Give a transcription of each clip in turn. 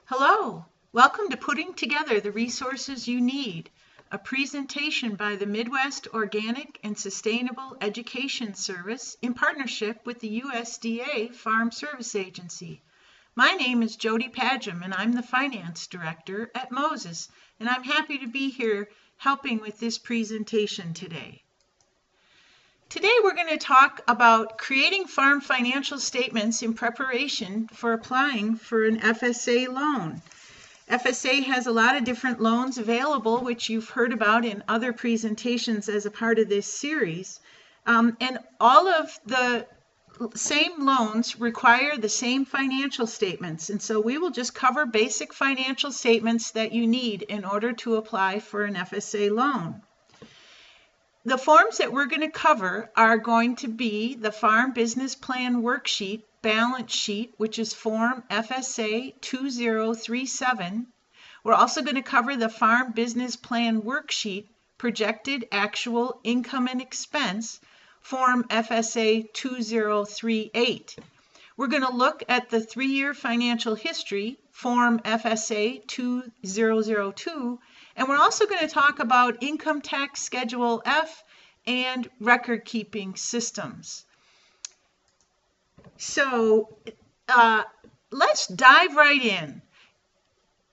Hello, welcome to Putting Together the Resources You Need, a presentation by the Midwest Organic and Sustainable Education Service in partnership with the USDA Farm Service Agency. My name is Jody Padgham and I'm the Finance Director at Moses, and I'm happy to be here helping with this presentation today. Today we're going to talk about creating farm financial statements in preparation for applying for an FSA loan. FSA has a lot of different loans available, which you've heard about in other presentations as a part of this series. And all of the same loans require the same financial statements. And so we will just cover basic financial statements that you need in order to apply for an FSA loan. The forms that we're going to cover are going to be the Farm Business Plan Worksheet, Balance Sheet, which is Form FSA 2037. We're also going to cover the Farm Business Plan Worksheet, Projected Actual Income and Expense, Form FSA 2038. We're going to look at the 3-year financial history, Form FSA 2002, and we're also going to talk about Income Tax Schedule F and record-keeping systems. So let's dive right in.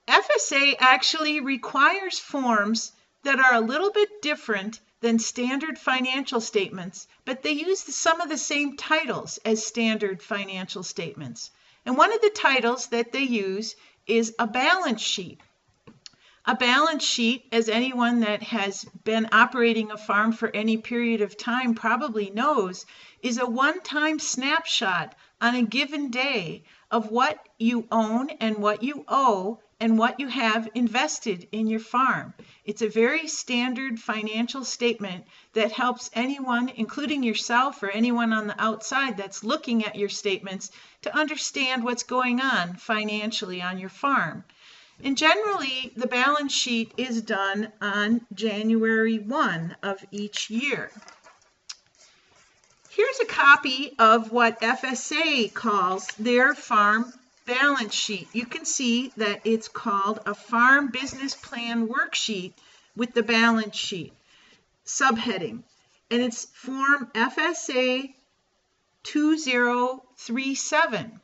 FSA actually requires forms that are a little bit different than standard financial statements, but they use some of the same titles as standard financial statements. And one of the titles that they use is a balance sheet. A balance sheet, as anyone that has been operating a farm for any period of time probably knows, is a one-time snapshot on a given day of what you own and what you owe and what you have invested in your farm. It's a very standard financial statement that helps anyone, including yourself or anyone on the outside that's looking at your statements, to understand what's going on financially on your farm. And generally, the balance sheet is done on January 1 of each year. Here's a copy of what FSA calls their farm balance sheet. You can see that it's called a Farm Business Plan Worksheet with the balance sheet subheading. And it's Form FSA 2037.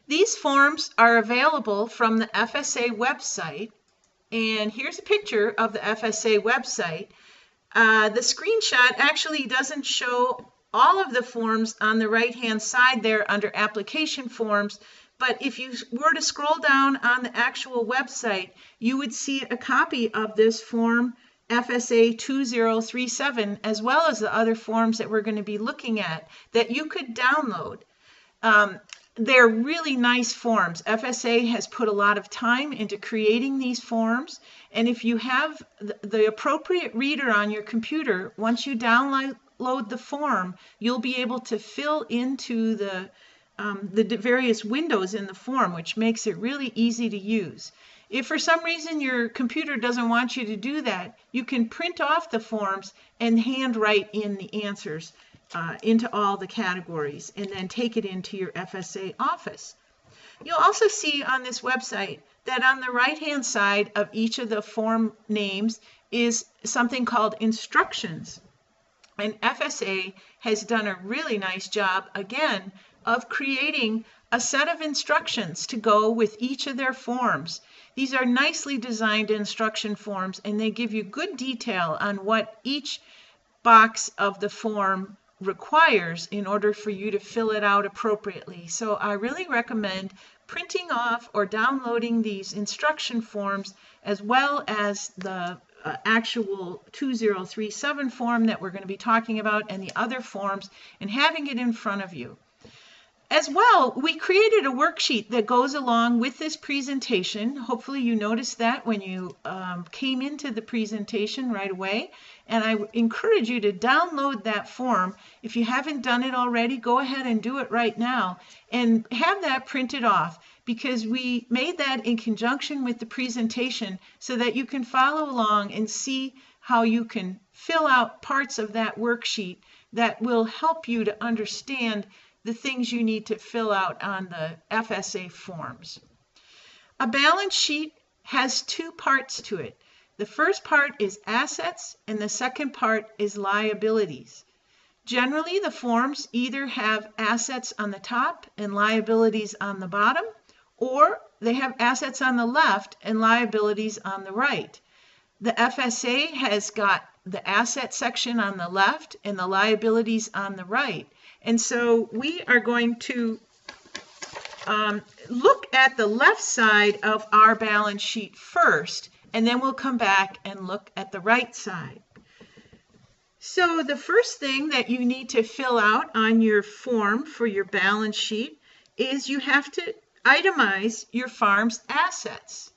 These forms are available from the FSA website, and here's a picture of the FSA website. The screenshot actually doesn't show all of the forms on the right-hand side there under application forms, but if you were to scroll down on the actual website, you would see a copy of this Form FSA 2037, as well as the other forms that we're going to be looking at, that you could download. They're really nice forms. FSA has put a lot of time into creating these forms, and if you have the appropriate reader on your computer, once you download the form, you'll be able to fill into the various windows in the form, which makes it really easy to use. If for some reason your computer doesn't want you to do that, you can print off the forms and handwrite in the answers into all the categories and then take it into your FSA office. You'll also see on this website that on the right-hand side of each of the form names is something called instructions. And FSA has done a really nice job, again, of creating a set of instructions to go with each of their forms. These are nicely designed instruction forms, and they give you good detail on what each box of the form requires in order for you to fill it out appropriately. So I really recommend printing off or downloading these instruction forms, as well as the actual 2037 form that we're going to be talking about and the other forms, and having it in front of you. As well, we created a worksheet that goes along with this presentation. Hopefully you noticed that when you came into the presentation right away. And I encourage you to download that form. If you haven't done it already, go ahead and do it right now and have that printed off, because we made that in conjunction with the presentation so that you can follow along and see how you can fill out parts of that worksheet that will help you to understand the things you need to fill out on the FSA forms. A balance sheet has two parts to it. The first part is assets and the second part is liabilities. Generally, the forms either have assets on the top and liabilities on the bottom, or they have assets on the left and liabilities on the right. The FSA has got the asset section on the left and the liabilities on the right. And so we are going to look at the left side of our balance sheet first, and then we'll come back and look at the right side. So the first thing that you need to fill out on your form for your balance sheet is you have to itemize your farm's assets.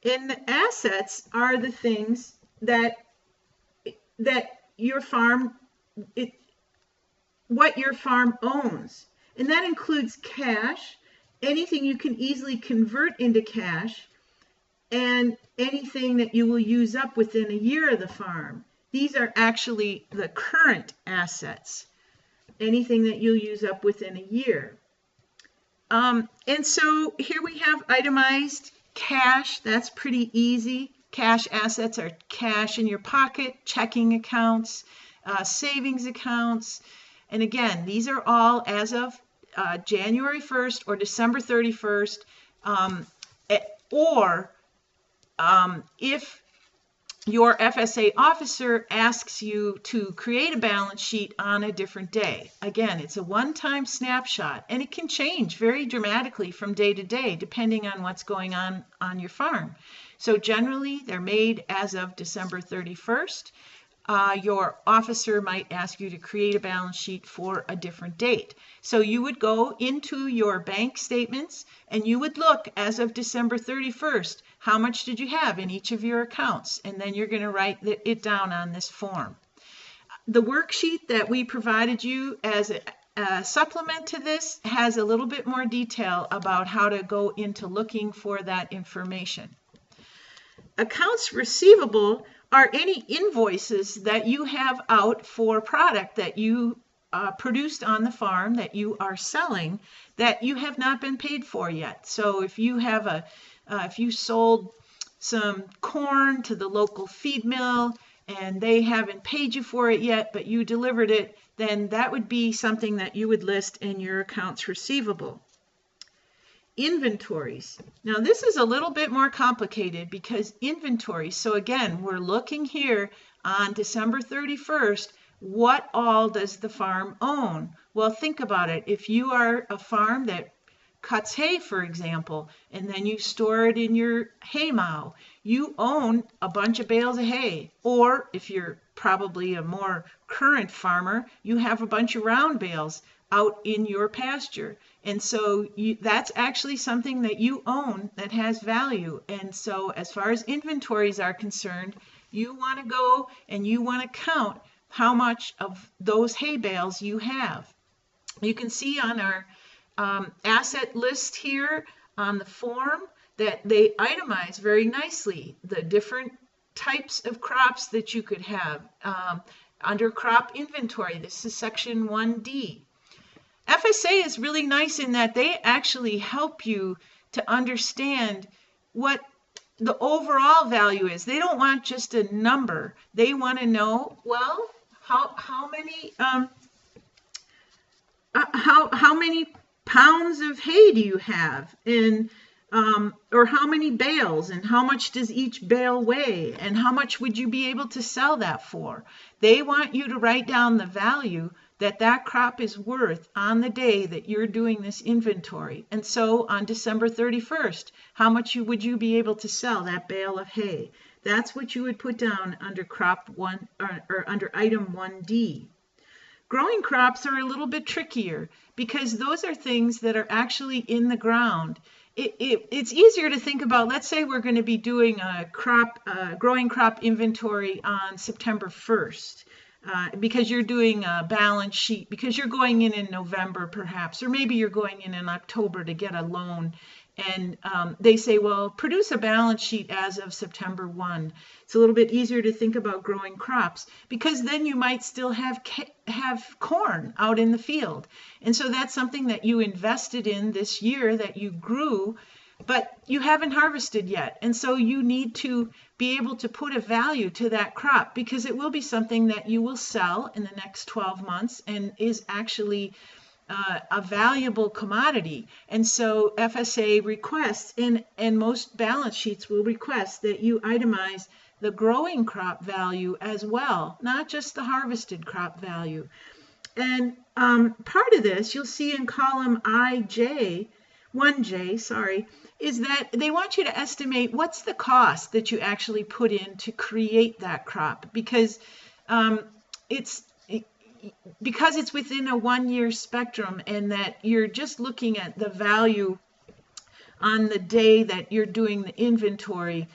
And the assets are the things that your farm, what your farm owns. And that includes cash, anything you can easily convert into cash, and anything that you will use up within a year of the farm. These are actually the current assets, anything that you'll use up within a year. And so here we have itemized cash. That's pretty easy. Cash assets are cash in your pocket, checking accounts, savings accounts. And again, these are all as of January 1st or December 31st, if your FSA officer asks you to create a balance sheet on a different day. Again, it's a one-time snapshot, and it can change very dramatically from day to day depending on what's going on your farm. So generally, they're made as of December 31st. Your officer might ask you to create a balance sheet for a different date. So you would go into your bank statements and you would look as of December 31st, how much did you have in each of your accounts? And then you're going to write it down on this form. The worksheet that we provided you as a supplement to this has a little bit more detail about how to go into looking for that information. Accounts receivable are any invoices that you have out for product that you produced on the farm that you are selling that you have not been paid for yet. So if you have if you sold some corn to the local feed mill and they haven't paid you for it yet, but you delivered it, then that would be something that you would list in your accounts receivable. Inventories. Now this is a little bit more complicated because inventories, so again, we're looking here on December 31st, what all does the farm own? Well, think about it. If you are a farm that cuts hay, for example, and then you store it in your hay mow, you own a bunch of bales of hay. Or if you're probably a more current farmer, you have a bunch of round bales out in your pasture. And so that's actually something that you own that has value. And so as far as inventories are concerned, you want to go and you want to count how much of those hay bales you have. You can see on our asset list here on the form that they itemize very nicely the different types of crops that you could have under crop inventory. This is section 1D. FSA is really nice in that they actually help you to understand what the overall value is. They don't want just a number. They want to know, well, how many pounds of hay do you have, and or how many bales, and how much does each bale weigh, and how much would you be able to sell that for? They want you to write down the value that crop is worth on the day that you're doing this inventory. And so on December 31st, how much would you be able to sell that bale of hay? That's what you would put down under crop 1 or under item 1D. Growing crops are a little bit trickier because those are things that are actually in the ground. It's easier to think about, let's say we're going to be doing a growing crop inventory on September 1st. Because you're doing a balance sheet, because you're going in November perhaps, or maybe you're going in October to get a loan, and they say, well, produce a balance sheet as of September 1. It's a little bit easier to think about growing crops because then you might still have corn out in the field. And so that's something that you invested in this year that you grew but you haven't harvested yet. And so you need to be able to put a value to that crop, because it will be something that you will sell in the next 12 months and is actually a valuable commodity. And so FSA requests, and most balance sheets will request that you itemize the growing crop value as well, not just the harvested crop value. And part of this you'll see in column 1J, sorry, is that they want you to estimate what's the cost that you actually put in to create that crop, because it's within a 1 year spectrum, and that you're just looking at the value on the day that you're doing the inventory.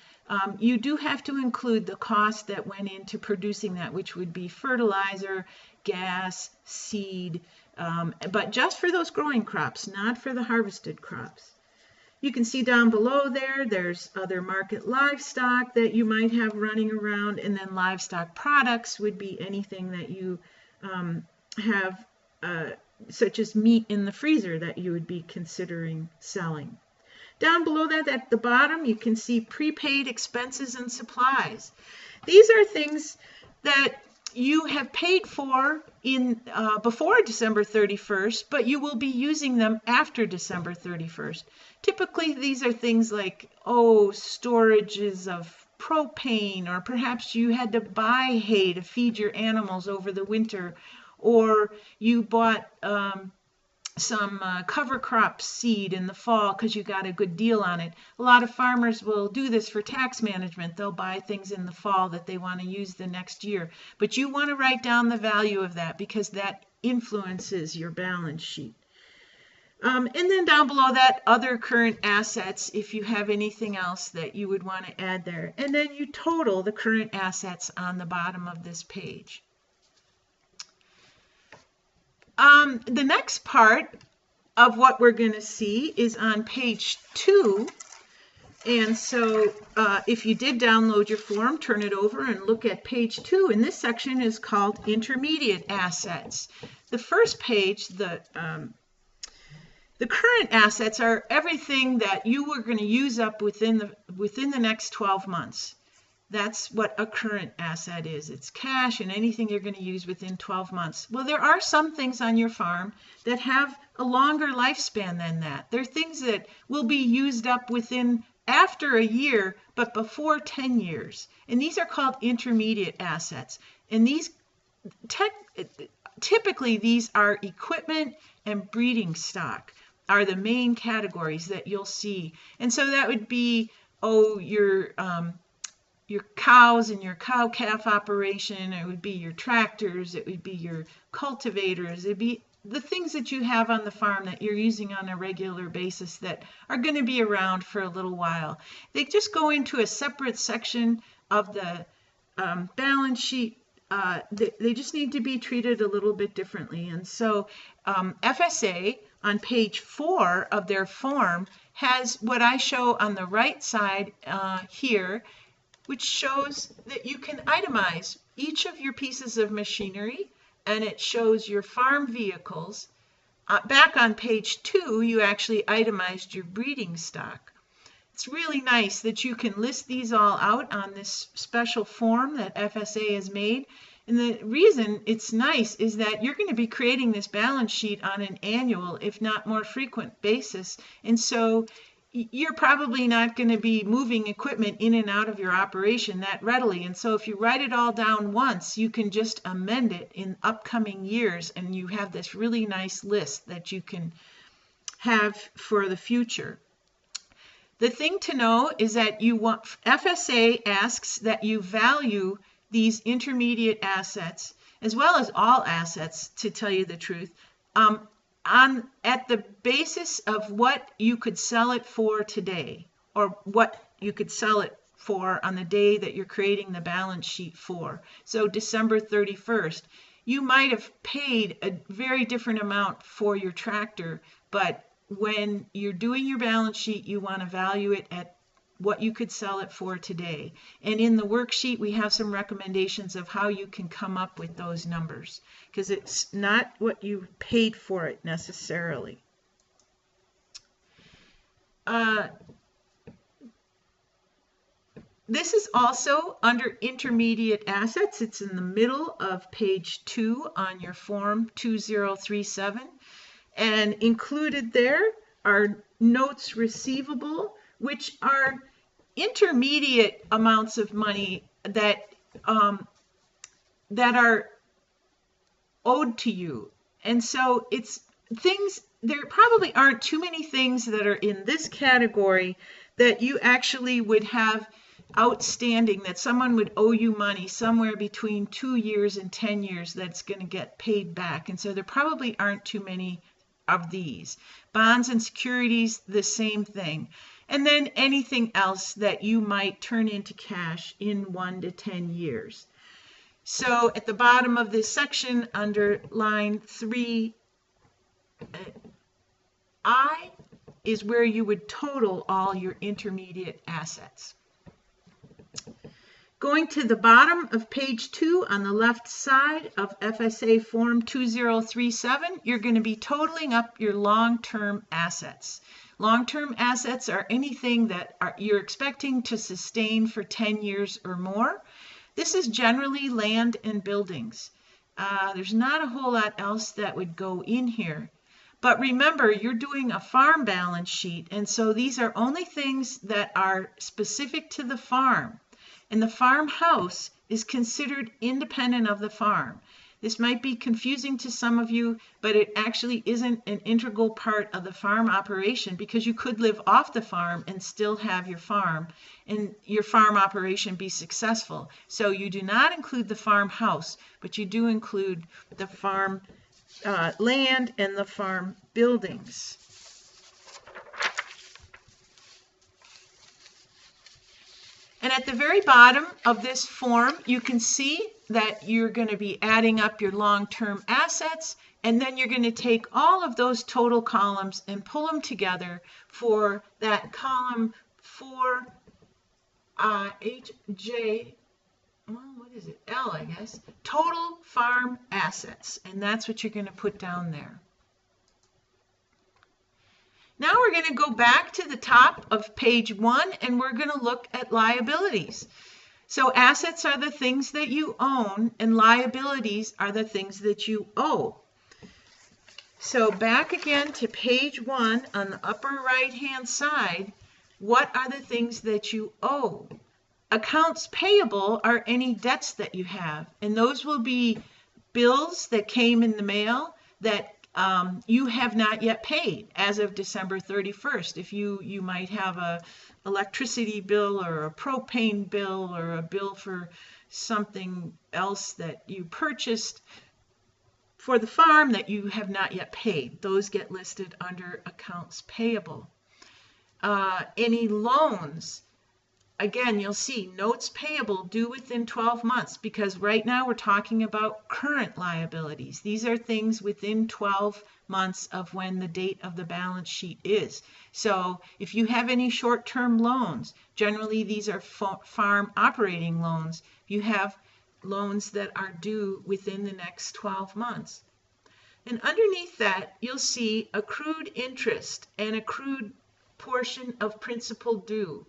You do have to include the cost that went into producing that, which would be fertilizer, gas, seed, but just for those growing crops, not for the harvested crops. You can see down below there's other market livestock that you might have running around, and then livestock products would be anything that you have, such as meat in the freezer that you would be considering selling. Down below that, at the bottom, you can see prepaid expenses and supplies. These are things that you have paid for in before December 31st, but you will be using them after December 31st. Typically, these are things like, storages of propane, or perhaps you had to buy hay to feed your animals over the winter, or you bought some cover crop seed in the fall because you got a good deal on it. A lot of farmers will do this for tax management. They'll buy things in the fall that they want to use the next year. But you want to write down the value of that, because that influences your balance sheet. And then down below that, other current assets, if you have anything else that you would want to add there. And then you total the current assets on the bottom of this page. The next part of what we're going to see is on page 2. And so if you did download your form, turn it over and look at page 2. And this section is called Intermediate Assets. The first page, the current assets are everything that you were going to use up within the next 12 months. That's what a current asset is. It's cash and anything you're going to use within 12 months. Well, there are some things on your farm that have a longer lifespan than that. They're things that will be used up after a year, but before 10 years. And these are called intermediate assets. And these typically these are equipment and breeding stock are the main categories that you'll see. And so that would be, your cows and your cow-calf operation. It would be your tractors. It would be your cultivators. It'd be the things that you have on the farm that you're using on a regular basis that are going to be around for a little while. They just go into a separate section of the balance sheet. They just need to be treated a little bit differently. And so FSA on page 4 of their form has what I show on the right side here, which shows that you can itemize each of your pieces of machinery, and it shows your farm vehicles. Back on page 2, you actually itemized your breeding stock. It's really nice that you can list these all out on this special form that FSA has made. And the reason it's nice is that you're going to be creating this balance sheet on an annual, if not more frequent basis. And so you're probably not going to be moving equipment in and out of your operation that readily. And so if you write it all down once, you can just amend it in upcoming years, and you have this really nice list that you can have for the future. The thing to know is that FSA asks that you value these intermediate assets, as well as all assets, to tell you the truth, at the basis of what you could sell it for today, or what you could sell it for on the day that you're creating the balance sheet for. So December 31st, you might have paid a very different amount for your tractor, but when you're doing your balance sheet, you want to value it at what you could sell it for today. And in the worksheet, we have some recommendations of how you can come up with those numbers, because it's not what you paid for it necessarily. This is also under intermediate assets. It's in the middle of page 2 on your form 2037. And included there are notes receivable, which are intermediate amounts of money that are owed to you. And so it's things, there probably aren't too many things that are in this category that you actually would have outstanding, that someone would owe you money somewhere between 2 years and 10 years that's going to get paid back. And so there probably aren't too many of these. Bonds and securities, the same thing. And then anything else that you might turn into cash in 1 to 10 years. So at the bottom of this section under line 3I is where you would total all your intermediate assets. Going to the bottom of page 2 on the left side of FSA Form 2037, you're going to be totaling up your long-term assets. Long-term assets are anything that you're expecting to sustain for 10 years or more. This is generally land and buildings. There's not a whole lot else that would go in here. But remember, you're doing a farm balance sheet, and so these are only things that are specific to the farm. And the farmhouse is considered independent of the farm. This might be confusing to some of you, but it actually isn't an integral part of the farm operation, because you could live off the farm and still have your farm and your farm operation be successful. So you do not include the farmhouse, but you do include the farm land and the farm buildings. And at the very bottom of this form, you can see that you're going to be adding up your long-term assets, and then you're going to take all of those total columns and pull them together for that column 4HJ, well, what is it? L, I guess. Total farm assets, and that's what you're going to put down there. Now we're going to go back to the top of page 1, and we're going to look at liabilities. So assets are the things that you own, and liabilities are the things that you owe. So back again to page 1 on the upper right-hand side, what are the things that you owe? Accounts payable are any debts that you have, and those will be bills that came in the mail that you have not yet paid as of December 31st. If you might have a electricity bill or a propane bill or a bill for something else that you purchased for the farm that you have not yet paid. Those get listed under accounts payable. Any loans, again, you'll see notes payable due within 12 months, because right now we're talking about current liabilities. These are things within 12 months of when the date of the balance sheet is. So if you have any short-term loans, generally these are farm operating loans. You have loans that are due within the next 12 months. And underneath that, you'll see accrued interest and accrued portion of principal due.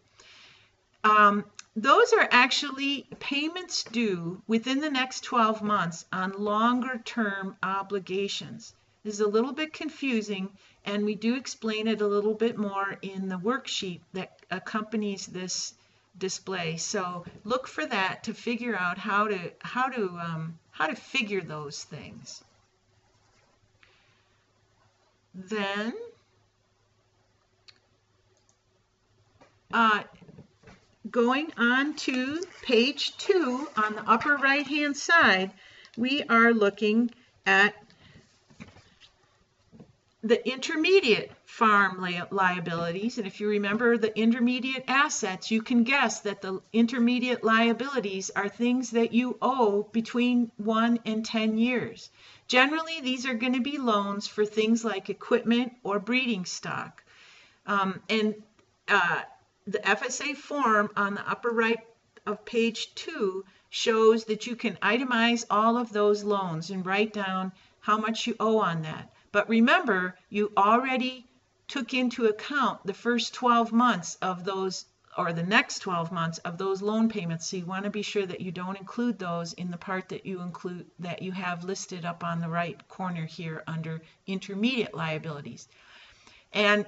Those are actually payments due within the next 12 months on longer term obligations. This is a little bit confusing, and we do explain it a little bit more in the worksheet that accompanies this display. So look for that to figure out how to figure those things. Then going on to page 2 on the upper right hand side, we are looking at the intermediate farm liabilities. And if you remember the intermediate assets, you can guess that the intermediate liabilities are things that you owe between 1 and 10 years. Generally, these are going to be loans for things like equipment or breeding stock. The FSA form on the upper right of page 2 shows that you can itemize all of those loans and write down how much you owe on that. But remember, you already took into account the first 12 months of those or the next 12 months of those loan payments. So you want to be sure that you don't include those in the part that you have listed up on the right corner here under intermediate liabilities. And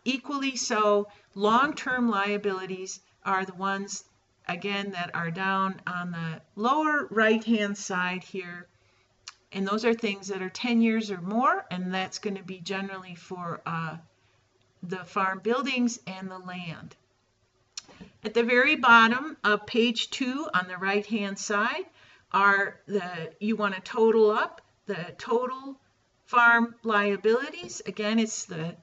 equally so, long-term liabilities are the ones, again, that are down on the lower right-hand side here. And those are things that are 10 years or more, and that's going to be generally for the farm buildings and the land. At the very bottom of page 2 on the right-hand side are you want to total up the total farm liabilities. Again, it's the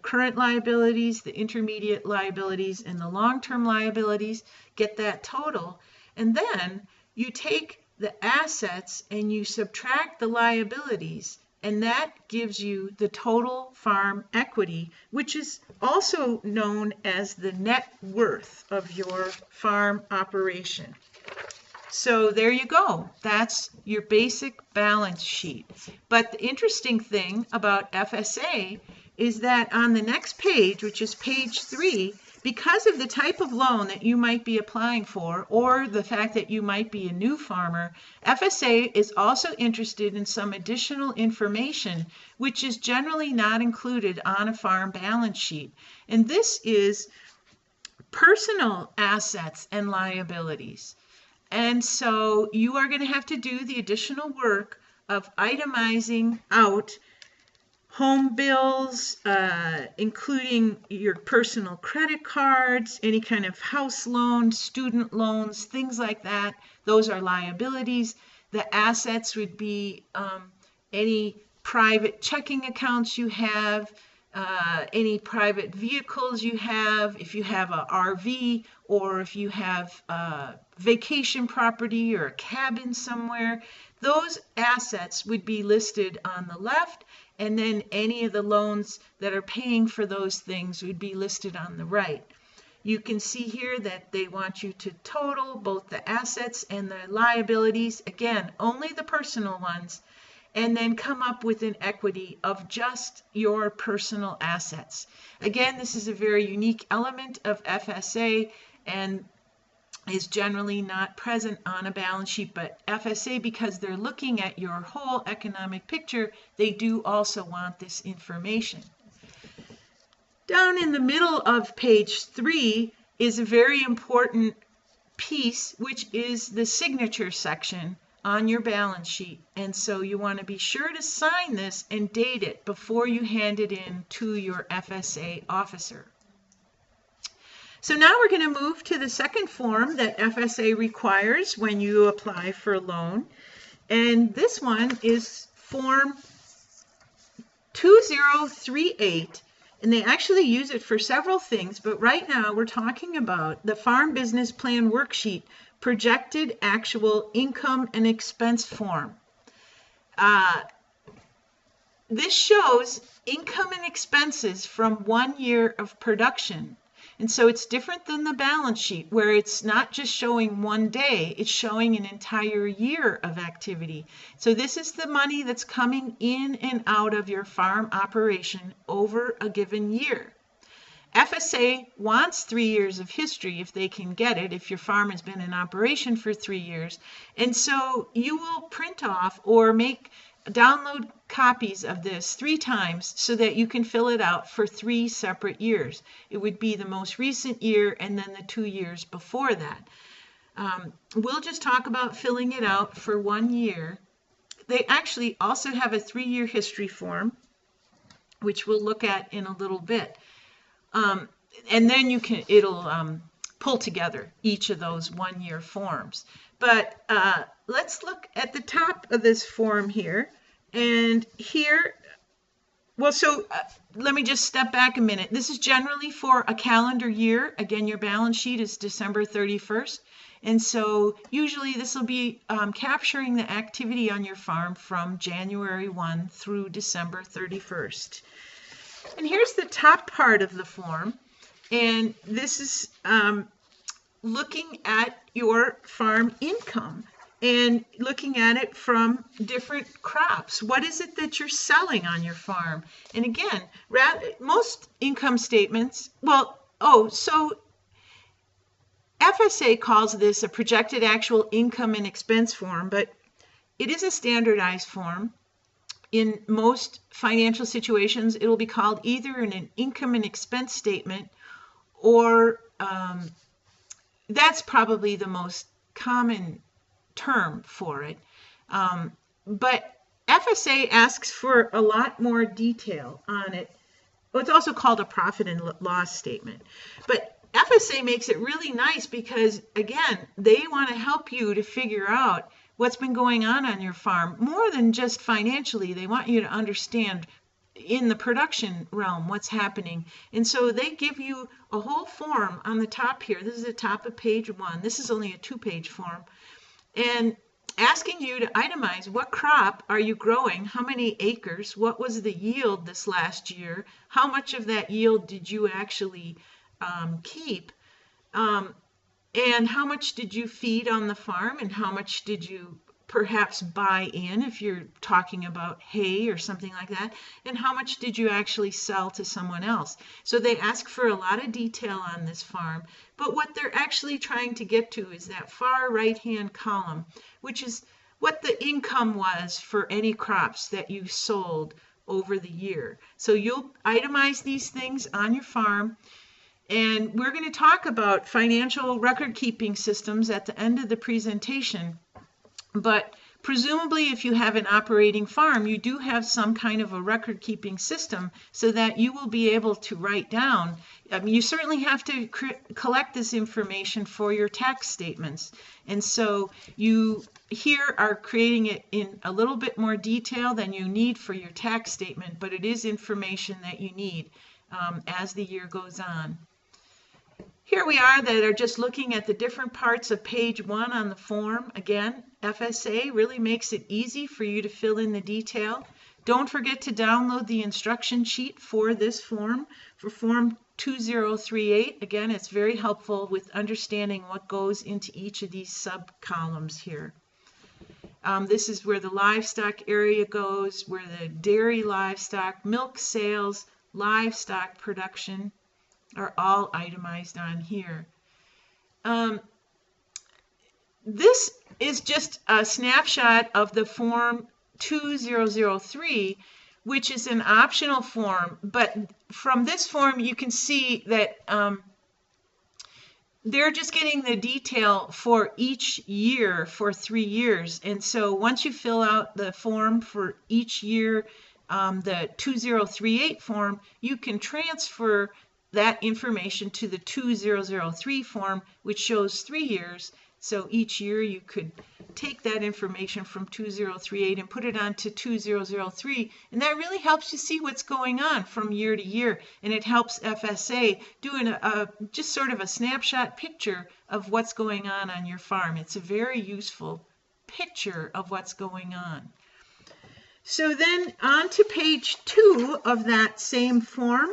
current liabilities, the intermediate liabilities, and the long-term liabilities. Get that total. And then you take the assets and you subtract the liabilities, and that gives you the total farm equity, which is also known as the net worth of your farm operation. So there you go. That's your basic balance sheet. But the interesting thing about FSA is that on the next page, which is page 3, because of the type of loan that you might be applying for, or the fact that you might be a new farmer, FSA is also interested in some additional information which is generally not included on a farm balance sheet. And this is personal assets and liabilities. And so you are going to have to do the additional work of itemizing out home bills, including your personal credit cards, any kind of house loans, student loans, things like that. Those are liabilities. The assets would be any private checking accounts you have, any private vehicles you have, if you have a RV, or if you have a vacation property or a cabin somewhere. Those assets would be listed on the left, and then any of the loans that are paying for those things would be listed on the right. You can see here that they want you to total both the assets and the liabilities, again, only the personal ones, and then come up with an equity of just your personal assets. Again, this is a very unique element of FSA and is generally not present on a balance sheet, but FSA, because they're looking at your whole economic picture, they do also want this information. Down in the middle of page 3 is a very important piece, which is the signature section on your balance sheet. And so you want to be sure to sign this and date it before you hand it in to your FSA officer. So now we're going to move to the second form that FSA requires when you apply for a loan. And this one is Form 2038. And they actually use it for several things, but right now we're talking about the Farm Business Plan Worksheet Projected Actual Income and Expense Form. This shows income and expenses from 1 year of production. And so it's different than the balance sheet, where it's not just showing one day, it's showing an entire year of activity. So this is the money that's coming in and out of your farm operation over a given year. FSA wants 3 years of history if they can get it, if your farm has been in operation for 3 years. And so you will print off or download copies of this 3 times so that you can fill it out for 3 separate years. It would be the most recent year and then the 2 years before that. We'll just talk about filling it out for 1 year. They actually also have a 3-year history form, which we'll look at in a little bit. And then it'll pull together each of those 1-year forms. But let's look at the top of this form here. And here, let me just step back a minute. This is generally for a calendar year. Again, your balance sheet is December 31st. And so usually this will be capturing the activity on your farm from January 1 through December 31st. And here's the top part of the form. And this is looking at your farm income and looking at it from different crops. What is it that you're selling on your farm? And again, most income statements, so FSA calls this a projected actual income and expense form, but it is a standardized form. In most financial situations, it will be called either an income and expense statement, or that's probably the most common term for it. But FSA asks for a lot more detail on it. Well, it's also called a profit and loss statement. But FSA makes it really nice because, again, they want to help you to figure out what's been going on your farm, more than just financially. They want you to understand in the production realm what's happening. And so they give you a whole form on the top here. This is the top of page 1. This is only a 2-page form. And asking you to itemize what crop are you growing, how many acres, what was the yield this last year, how much of that yield did you actually keep, and how much did you feed on the farm, and how much did you perhaps buy in if you're talking about hay or something like that, and how much did you actually sell to someone else. So they ask for a lot of detail on this farm, but what they're actually trying to get to is that far right hand column, which is what the income was for any crops that you sold over the year. So you'll itemize these things on your farm. And we're going to talk about financial record keeping systems at the end of the presentation. But presumably, if you have an operating farm, you do have some kind of a record keeping system so that you will be able to write down. You certainly have to collect this information for your tax statements. And so you here are creating it in a little bit more detail than you need for your tax statement, but it is information that you need as the year goes on. Here we are that are just looking at the different parts of page 1 on the form. Again, FSA really makes it easy for you to fill in the detail. Don't forget to download the instruction sheet for this form, for Form 2038. Again, it's very helpful with understanding what goes into each of these sub-columns here. This is where the livestock area goes, where the dairy livestock, milk sales, livestock production are all itemized on here. This is just a snapshot of the Form 2003, which is an optional form, but from this form you can see that they're just getting the detail for each year for 3 years. And so once you fill out the form for each year, the 2038 form, you can transfer that information to the 2003 form, which shows 3 years. So each year you could take that information from 2038 and put it onto 2003, and that really helps you see what's going on from year to year, and it helps FSA doing just sort of a snapshot picture of what's going on your farm. It's a very useful picture of what's going on. So then on to page 2 of that same form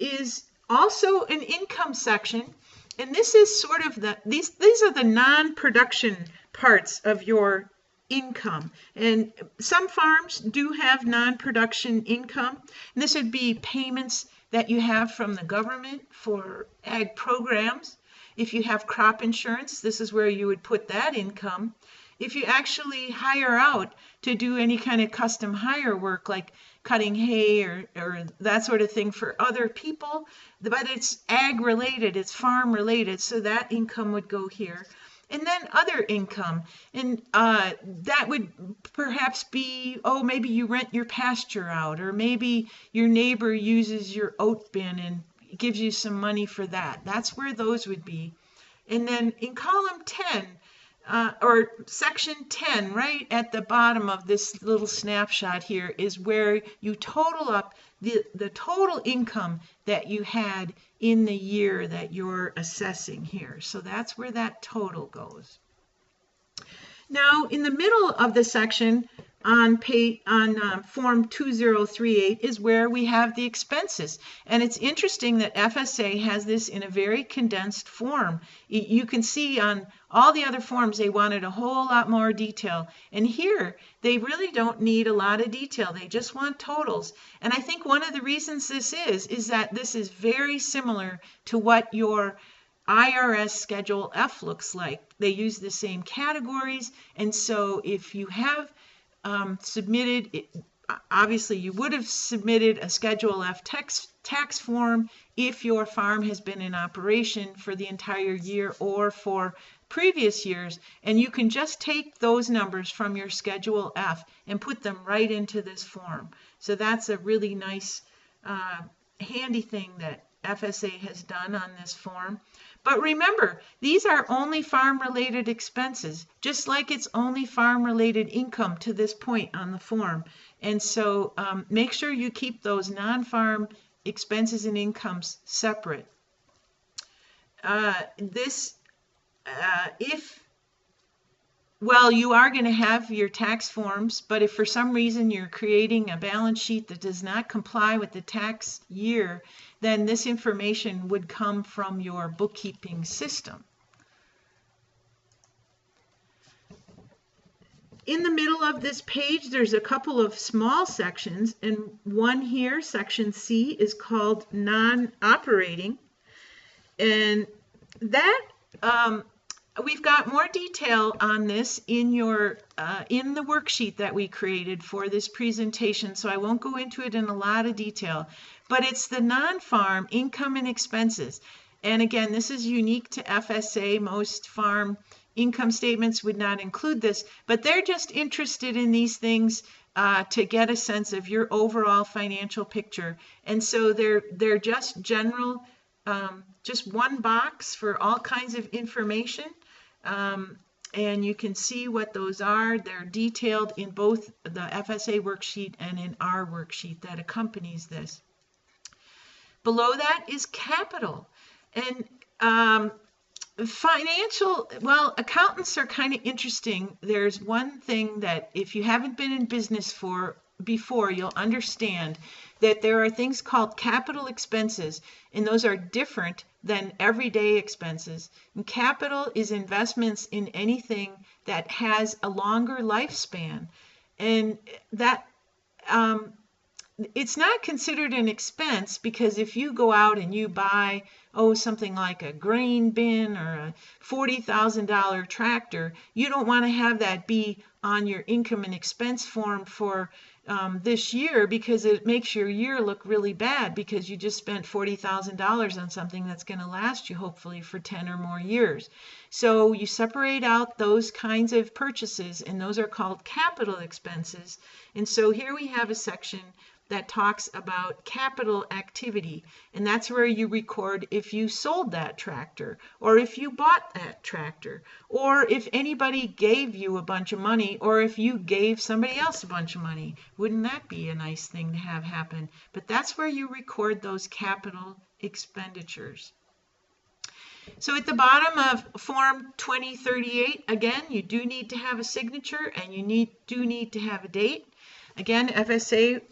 is also an income section, and this is sort of these are the non-production parts of your income. And some farms do have non-production income, and this would be payments that you have from the government for ag programs. If you have crop insurance, this is where you would put that income. If you actually hire out to do any kind of custom hire work like cutting hay or that sort of thing for other people, but it's ag related, it's farm related, so that income would go here. And then other income, and that would perhaps be, oh, maybe you rent your pasture out, or maybe your neighbor uses your oat bin and gives you some money for that. That's where those would be. And then in column 10, or section 10, right at the bottom of this little snapshot here, is where you total up the total income that you had in the year that you're assessing here. So that's where that total goes. Now, in the middle of the section on Form 2038 is where we have the expenses. And it's interesting that FSA has this in a very condensed form. You can see on all the other forms they wanted a whole lot more detail. And here they really don't need a lot of detail. They just want totals. And I think one of the reasons this is that this is very similar to what your IRS Schedule F looks like. They use the same categories, and so if you have submitted it, obviously you would have submitted a Schedule F tax form if your farm has been in operation for the entire year or for previous years, and you can just take those numbers from your Schedule F and put them right into this form. So that's a really nice handy thing that FSA has done on this form. But remember, these are only farm-related expenses, just like it's only farm-related income to this point on the form. And so make sure you keep those non-farm expenses and incomes separate. Well, you are going to have your tax forms, but if for some reason you're creating a balance sheet that does not comply with the tax year, then this information would come from your bookkeeping system. In the middle of this page, there's a couple of small sections, and one here, section C, is called non-operating, and that we've got more detail on this in your in the worksheet that we created for this presentation, so I won't go into it in a lot of detail, but it's the non-farm income and expenses. And again, this is unique to FSA. Most farm income statements would not include this, but they're just interested in these things to get a sense of your overall financial picture. And so they're just general, just one box for all kinds of information. And you can see what those are. They're detailed in both the FSA worksheet and in our worksheet that accompanies this. Below that is capital. And well, accountants are kind of interesting. There's one thing that if you haven't been in business before, you'll understand that there are things called capital expenses, and those are different than everyday expenses. And capital is investments in anything that has a longer lifespan, and that it's not considered an expense, because if you go out and you buy something like a grain bin or a $40,000 tractor, you don't want to have that be on your income and expense form for this year, because it makes your year look really bad, because you just spent $40,000 on something that's going to last you hopefully for 10 or more years. So you separate out those kinds of purchases, and those are called capital expenses. And so here we have a section that talks about capital activity, and that's where you record if you sold that tractor, or if you bought that tractor, or if anybody gave you a bunch of money, or if you gave somebody else a bunch of money. Wouldn't that be a nice thing to have happen? But that's where you record those capital expenditures. So at the bottom of Form 2038, again, you do need to have a signature, and you do need to have a date. Again, FSA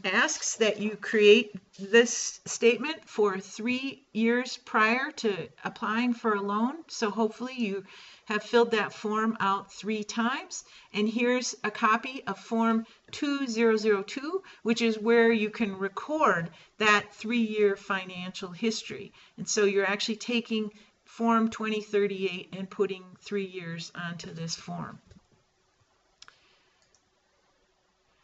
asks that you create this statement for 3 years prior to applying for a loan. So hopefully you have filled that form out 3 times. And here's a copy of Form 2002, which is where you can record that 3-year financial history. And so you're actually taking Form 2038 and putting 3 years onto this form.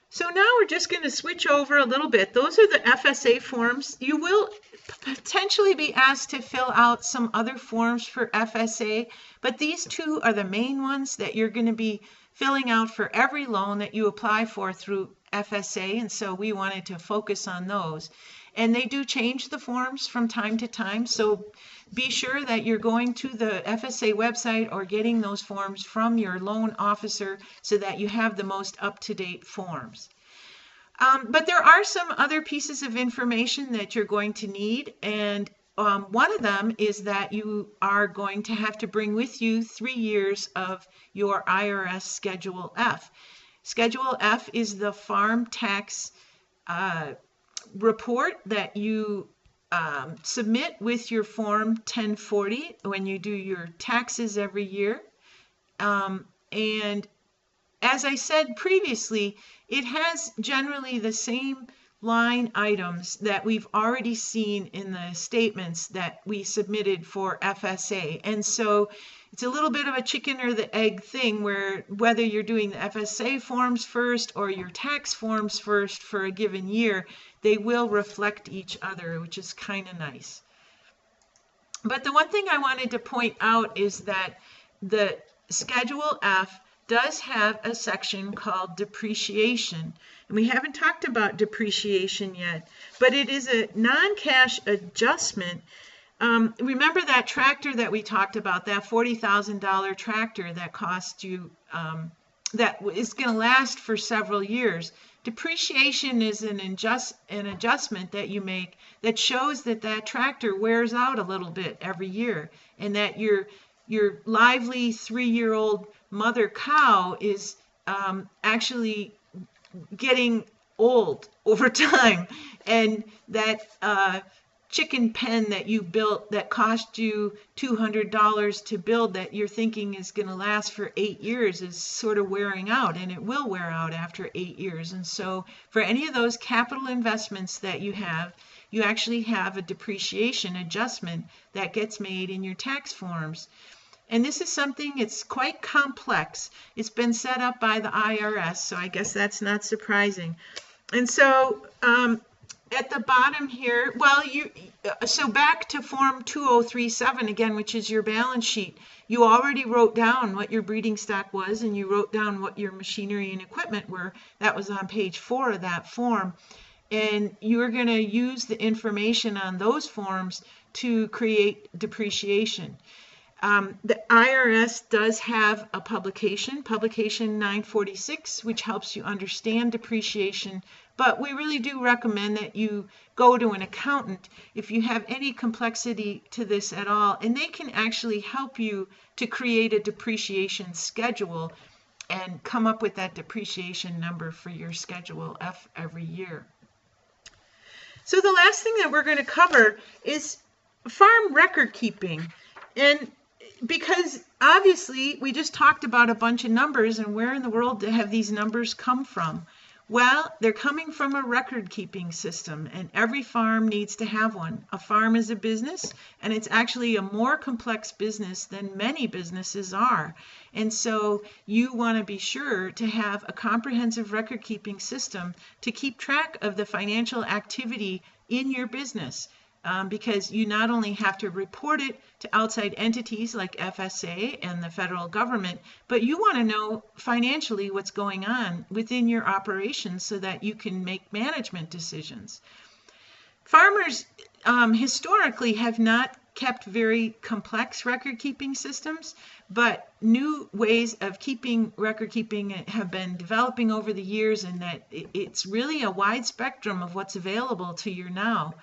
So now we're just going to switch over a little bit. Those are the FSA forms. You will potentially be asked to fill out some other forms for FSA, but these 2 are the main ones that you're going to be filling out for every loan that you apply for through FSA, and so we wanted to focus on those. And they do change the forms from time to time, so be sure that you're going to the FSA website or getting those forms from your loan officer so that you have the most up-to-date forms. But there are some other pieces of information that you're going to need, and one of them is that you are going to have to bring with you 3 years of your IRS Schedule F. Schedule F is the farm tax report that you submit with your Form 1040 when you do your taxes every year. And as I said previously, it has generally the same line items that we've already seen in the statements that we submitted for FSA. And so it's a little bit of a chicken or the egg thing, where whether you're doing the FSA forms first or your tax forms first for a given year, they will reflect each other, which is kind of nice. But the one thing I wanted to point out is that the Schedule F does have a section called depreciation. And we haven't talked about depreciation yet, but it is a non-cash adjustment. Remember that tractor that we talked about, that $40,000 tractor that cost you, that is going to last for several years. Depreciation is an adjustment that you make that shows that that tractor wears out a little bit every year, and that your lively 3-year-old mother cow is actually getting old over time, and that chicken pen that you built that cost you $200 to build, that you're thinking is going to last for 8 years, is sort of wearing out, and it will wear out after 8 years. And so for any of those capital investments that you have, you actually have a depreciation adjustment that gets made in your tax forms. And this is something, it's quite complex. It's been set up by the IRS, so I guess that's not surprising. And so at the bottom here, so back to Form 2037 again, which is your balance sheet. You already wrote down what your breeding stock was, and you wrote down what your machinery and equipment were. That was on page 4 of that form. And you're going to use the information on those forms to create depreciation. The IRS does have a publication 946, which helps you understand depreciation, but we really do recommend that you go to an accountant if you have any complexity to this at all, and they can actually help you to create a depreciation schedule and come up with that depreciation number for your Schedule F every year. So the last thing that we're going to cover is farm record keeping. And because obviously we just talked about a bunch of numbers, and where in the world have these numbers come from? Well, they're coming from a record keeping system, and every farm needs to have one. A farm is a business, and it's actually a more complex business than many businesses are. And so you want to be sure to have a comprehensive record keeping system to keep track of the financial activity in your business. Because you not only have to report it to outside entities like FSA and the federal government, but you want to know financially what's going on within your operations so that you can make management decisions. Farmers historically have not kept very complex record keeping systems, but new ways of keeping record keeping have been developing over the years, and that it's really a wide spectrum of what's available to you now.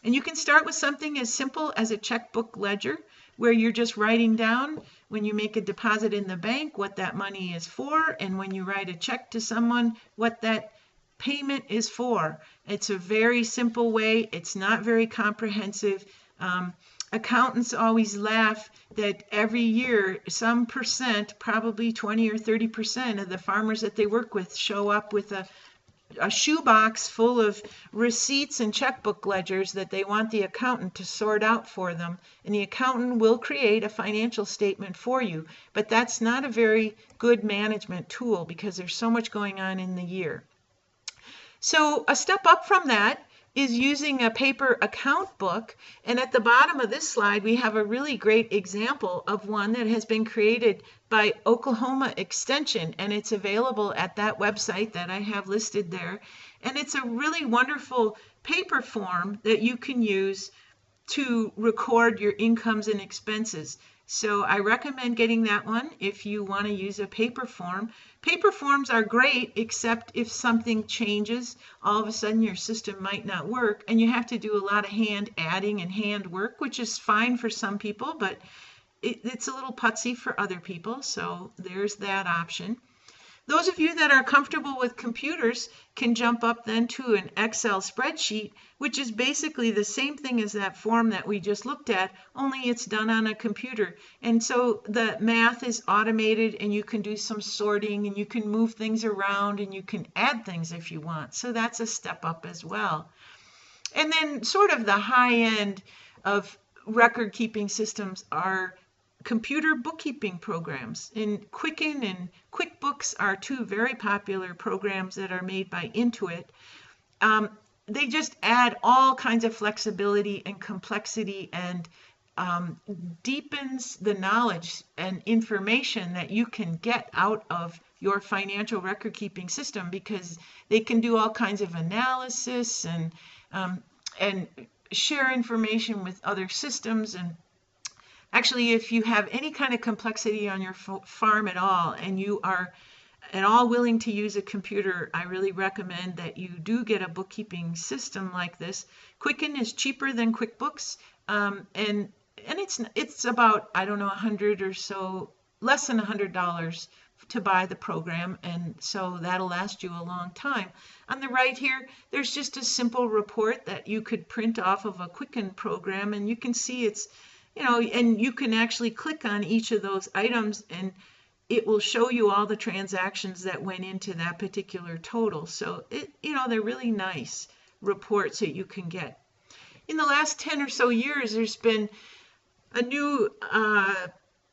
And you can start with something as simple as a checkbook ledger, where you're just writing down when you make a deposit in the bank what that money is for, and when you write a check to someone what that payment is for. It's a very simple way. It's not very comprehensive. Accountants always laugh that every year some percent, probably 20 or 30% of the farmers that they work with show up with a shoebox full of receipts and checkbook ledgers that they want the accountant to sort out for them, and the accountant will create a financial statement for you. But that's not a very good management tool because there's so much going on in the year. So a step up from that is using a paper account book, and at the bottom of this slide we have a really great example of one that has been created by Oklahoma Extension, and it's available at that website that I have listed there. And it's a really wonderful paper form that you can use to record your incomes and expenses. So I recommend getting that one if you want to use a paper form. Paper forms are great, except if something changes, all of a sudden your system might not work, and you have to do a lot of hand adding and hand work, which is fine for some people, but it's a little putsy for other people, so there's that option. Those of you that are comfortable with computers can jump up then to an Excel spreadsheet, which is basically the same thing as that form that we just looked at, only it's done on a computer. And so the math is automated, and you can do some sorting, and you can move things around, and you can add things if you want. So that's a step up as well. And then sort of the high end of record keeping systems are computer bookkeeping programs. And Quicken and QuickBooks are two very popular programs that are made by Intuit. They just add all kinds of flexibility and complexity, and deepens the knowledge and information that you can get out of your financial record keeping system, because they can do all kinds of analysis and share information with other systems. And actually, if you have any kind of complexity on your farm at all, and you are at all willing to use a computer, I really recommend that you do get a bookkeeping system like this. Quicken is cheaper than QuickBooks, and it's about, I don't know, $100 or so, less than $100 to buy the program, and so that'll last you a long time. On the right here, there's just a simple report that you could print off of a Quicken program, and you can see it's, and you can actually click on each of those items, and it will show you all the transactions that went into that particular total. So they're really nice reports that you can get. In the last 10 or so years, there's been a new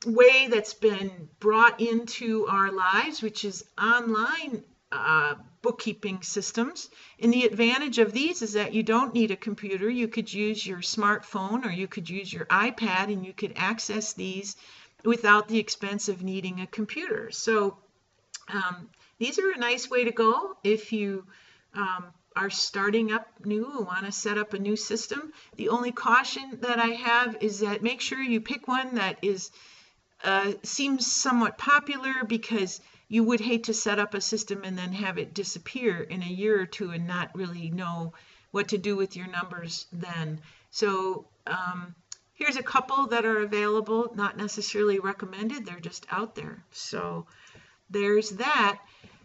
way that's been brought into our lives, which is online bookkeeping systems. And the advantage of these is that you don't need a computer. You could use your smartphone, or you could use your iPad, and you could access these without the expense of needing a computer. So these are a nice way to go if you are starting up new and want to set up a new system. The only caution that I have is that make sure you pick one that is seems somewhat popular, because you would hate to set up a system and then have it disappear in a year or two and not really know what to do with your numbers then. So here's a couple that are available, not necessarily recommended, they're just out there. So there's that.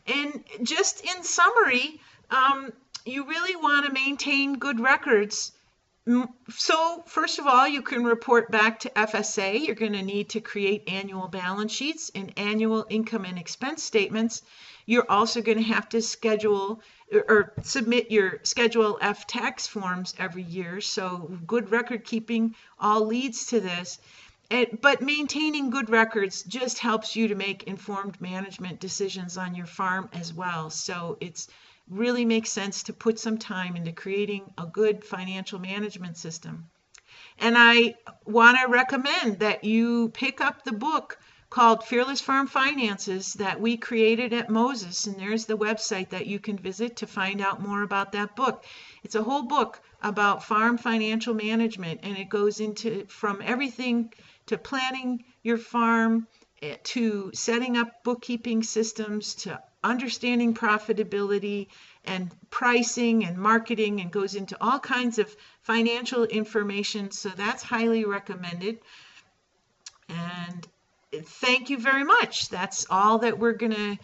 And just in summary, you really want to maintain good records. So first of all, you can report back to FSA. You're going to need to create annual balance sheets and annual income and expense statements. You're also going to have to schedule or submit your Schedule F tax forms every year. So good record keeping all leads to this. But maintaining good records just helps you to make informed management decisions on your farm as well. So it's really makes sense to put some time into creating a good financial management system. And I want to recommend that you pick up the book called Fearless Farm Finances that we created at Moses, and there's the website that you can visit to find out more about that book. It's a whole book about farm financial management, and it goes into from everything to planning your farm, to setting up bookkeeping systems, to understanding profitability and pricing and marketing, and goes into all kinds of financial information. So that's highly recommended. And thank you very much. That's all that we're going to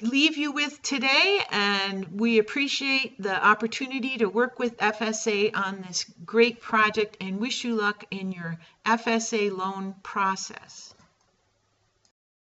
leave you with today. And we appreciate the opportunity to work with FSA on this great project, and wish you luck in your FSA loan process.